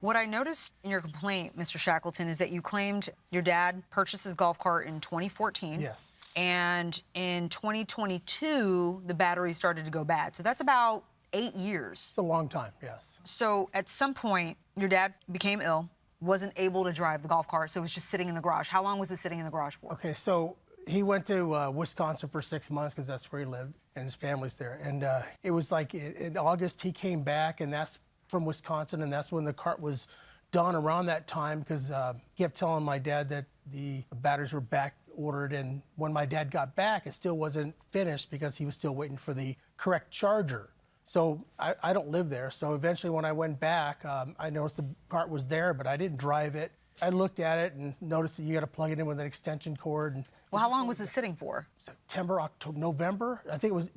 What I noticed in your complaint, Mr. Shackleton, is that you claimed your dad purchased his golf cart in 2014. Yes. And in 2022, the battery started to go bad. So that's about 8 years. It's a long time, yes. So at some point, your dad became ill, wasn't able to drive the golf cart, so it was just sitting in the garage. How long was it sitting in the garage for? Okay, so he went to Wisconsin for 6 months because that's where he lived and his family's there. And it was like in August he came back, and that's from Wisconsin, and that's when the cart was done around that time because he kept telling my dad that the batteries were back ordered, and when my dad got back, it still wasn't finished because he was still waiting for the correct charger. So I don't live there. So eventually when I went back, I noticed the cart was there, but I didn't drive it. I looked at it and noticed that you got to plug it in with an extension cord. And well, how long was it sitting for? September, October, November. I think it was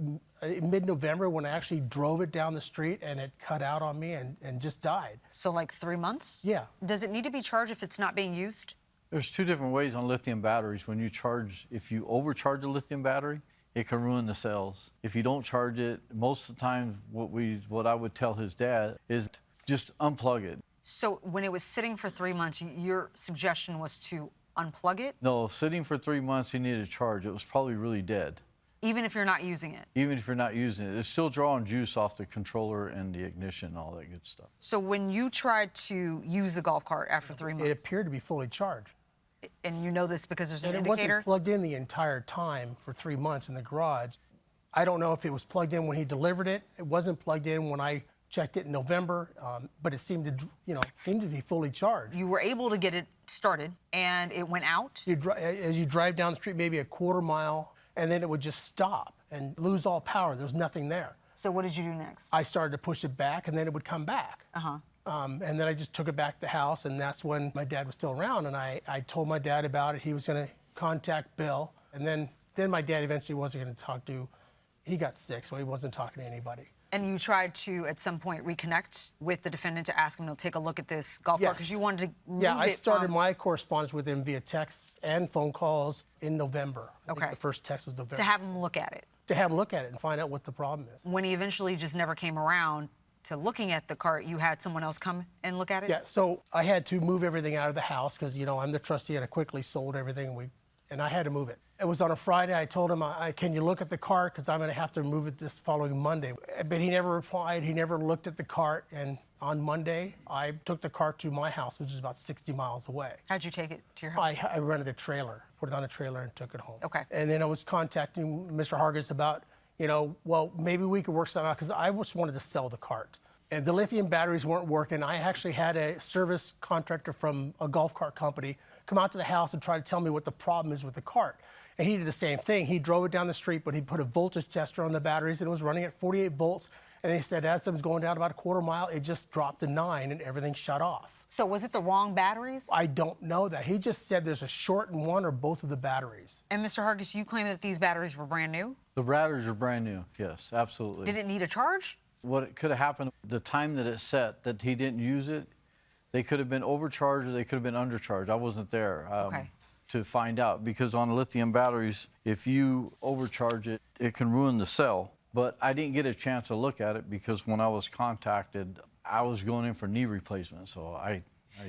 mid-November when I actually drove it down the street and it cut out on me and just died. So like 3 months? Yeah. Does it need to be charged if it's not being used? There's two different ways on lithium batteries. When you charge, if you overcharge a lithium battery, it can ruin the cells. If you don't charge it, most of the time what I would tell his dad is just unplug it. So when it was sitting for 3 months, your suggestion was to unplug it? No, sitting for 3 months, he needed a charge. It was probably really dead. Even if you're not using it? Even if you're not using it. It's still drawing juice off the controller and the ignition and all that good stuff. So when you tried to use the golf cart after 3 months? It appeared to be fully charged. And you know this because there's an and indicator? it wasn't plugged in the entire time for 3 months in the garage. I don't know if it was plugged in when he delivered it. It wasn't plugged in when I checked it in November, but it seemed to, be fully charged. You were able to get it started, and it went out? As you drive down the street, maybe a quarter mile, and then it would just stop and lose all power. There was nothing there. So what did you do next? I started to push it back, and then it would come back. And then I just took it back to the house, and that's when my dad was still around, and I told my dad about it. He was going to contact Bill, and then my dad eventually wasn't going to talk to. He got sick, so he wasn't talking to anybody. And you tried to, at some point, reconnect with the defendant to ask him to take a look at this golf cart because you wanted to move I started from... my correspondence with him via texts and phone calls in November. I think the first text was November. To have him look at it. To have him look at it and find out what the problem is. When he eventually just never came around to looking at the cart, you had someone else come and look at it? Yeah, so I had to move everything out of the house because, I'm the trustee and I quickly sold everything and I had to move it. It was on a Friday. I told him, can you look at the cart because I'm going to have to move it this following Monday. But he never replied. He never looked at the cart. And on Monday, I took the cart to my house, which is about 60 miles away. How'd you take it to your house? I rented a trailer, put it on a trailer and took it home. Okay. And then I was contacting Mr. Hargis about, well, maybe we could work something out because I just wanted to sell the cart. And the lithium batteries weren't working. I actually had a service contractor from a golf cart company come out to the house and try to tell me what the problem is with the cart. And he did the same thing. He drove it down the street, but he put a voltage tester on the batteries and it was running at 48 volts. And they said as it was going down about a quarter mile, it just dropped to 9 and everything shut off. So was it the wrong batteries? I don't know that. He just said there's a short in one or both of the batteries. And Mr. Hargis, you claim that these batteries were brand new? The batteries are brand new, yes, absolutely. Did it need a charge? What could have happened, the time that it set, that he didn't use it, they could have been overcharged or they could have been undercharged. I wasn't there to find out because on lithium batteries, if you overcharge it, it can ruin the cell. But I didn't get a chance to look at it because when I was contacted, I was going in for knee replacement. So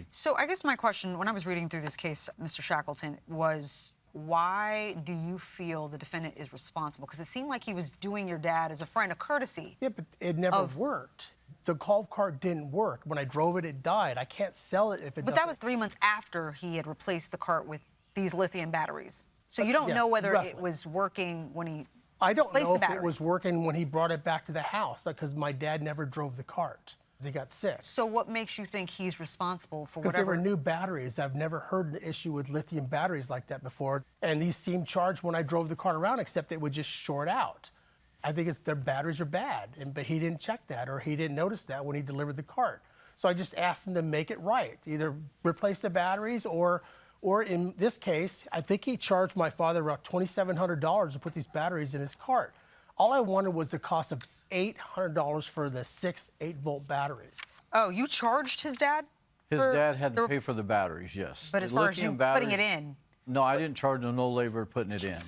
So I guess my question, when I was reading through this case, Mr. Shackleton, was why do you feel the defendant is responsible? Because it seemed like he was doing your dad as a friend, a courtesy. Yeah, but it never worked. The golf cart didn't work. When I drove it, it died. I can't sell it if it doesn't. But that was 3 months after he had replaced the cart with these lithium batteries. So you don't know whether it was working when he I don't know if it was working when he brought it back to the house because my dad never drove the cart. He got sick. So what makes you think he's responsible for whatever? Because they were new batteries. I've never heard an issue with lithium batteries like that before. And these seemed charged when I drove the cart around, except they would just short out. I think their batteries are bad, but he didn't check that or he didn't notice that when he delivered the cart. So I just asked him to make it right, either replace the batteries or in this case, I think he charged my father about $2,700 to put these batteries in his cart. All I wanted was the cost of $800 for the 6 8-volt batteries. Oh, you charged his dad? His dad had to pay for the batteries, yes. But as far as you putting it in? No, I didn't charge him no labor putting it in.